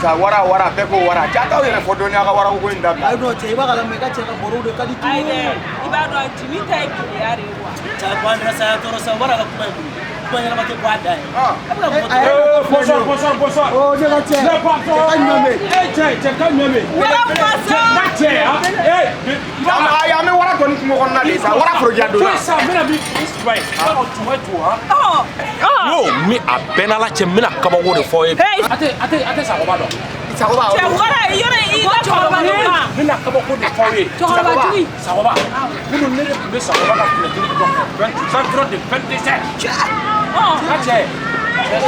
sa wara bɛɛ ko wara jataw yɛrɛ fɔ dɔnniya ka wara ko in dabila ayi non cɛ i b'a kala mɛ i ka cɛ ka baro de ka di ayi dɛ i b'a dɔn Jimi ta ye keleya de ye wa cɛ ko an yɛrɛ saya tɔɔrɔ sa wara ka kuma in bolo kuma ɲɛnama tɛ bɔ a da ye Bonsoir. Oh, ne ka cɛ Ne pas cɛ ka ɲɔmɛ cɛ ka ɲɔmɛ wara pɔsɔn ma cɛ ya me wara dɔni kungo kɔnɔna de sa wara foroja don na sa mena bi isbai ba tuma to ha yo mi a benala cɛ mina kabako de fɔ ye ate sagoba dɔn sagoba cɛ wara yɔrɔ i ka cɛkɔrɔba dɔ ma mina kabako de fɔ ye cɛkɔrɔba jugu sagoba minnu ne de tun bɛ sagoba ka filetiri dɔn 20 de 27 ka cɛ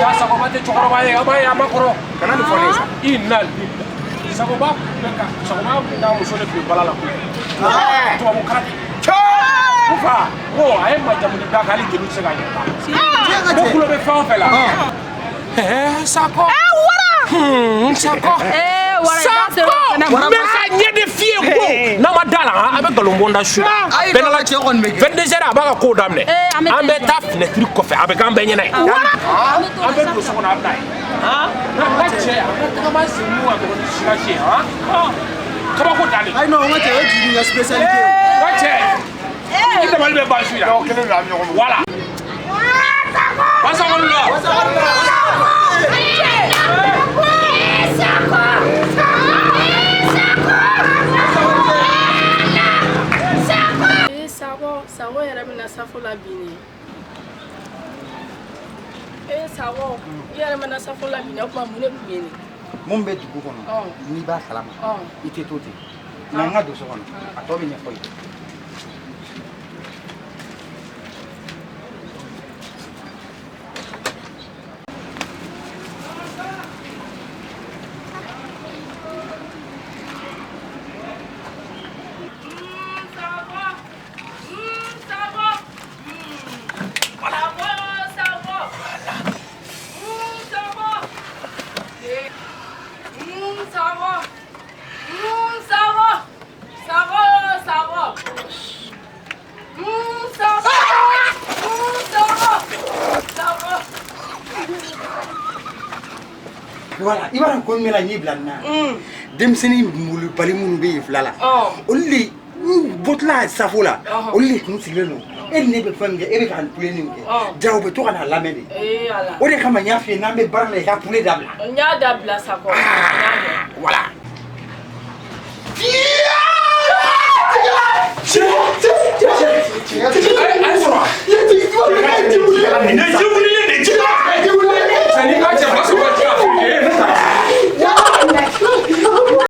ka sagoba tɛ cɛkɔrɔba ye a b'a ye a ma kɔrɔ kana nin fɔ ne sa ina sagoba n'a muso de tun bɛ bala la tubabu karate Ufa, oh, a ye majamu da k'ale jeliw tɛ se ka ɲɛ ko kulo bɛ fɛn o fɛn la Sakɔ Sakɔ mɛ a ɲɛ de f'i ye ko n'a ma da la a bɛ nkalon bɔnda su bɛnala cɛ kɔni bɛ kɛ 22 heures a b'a ka kow daminɛ an bɛ taa fenêtre kɔfɛ a bɛ k'an bɛɛ ɲɛna ye an bɛ don so kɔnɔ a bɛ na ye n'a cɛ a bɛ tagama sen mun ka dɔgɔ ni sirasi ye kabako dalen ayi non n ka cɛ o ye jigin ka spécialité n'a cɛ i dabali bɛ ban su la kelen de la ɲɔgɔn voilà Wasakɔrɔ la Sago yɛrɛ bɛna safo la bi ne Sago i yɛrɛ bɛna safo la bi ne o tuma mun de tun bɛ ne mun bɛ dugu kɔnɔ n'i b'a kalama i tɛ to ten mɛ n ka don so kɔnɔ a tɔ bɛ ɲɛfɔ i ye Voilà, i b'a dɔn ko min bɛna ɲɛ bila nin na denmisɛnnin molobali minnu bɛ yen fila la olu de bɔtɔla safo la olu de tun sigilen don e ni ne bɛ fɛn min kɛ e bɛ ka kulenin kɛ ja u bɛ to ka n'a lamɛn de o de kama n y'a f'i ye n'an bɛ baara la i ka kule dabila n y'a dabila Sakɔ voilà a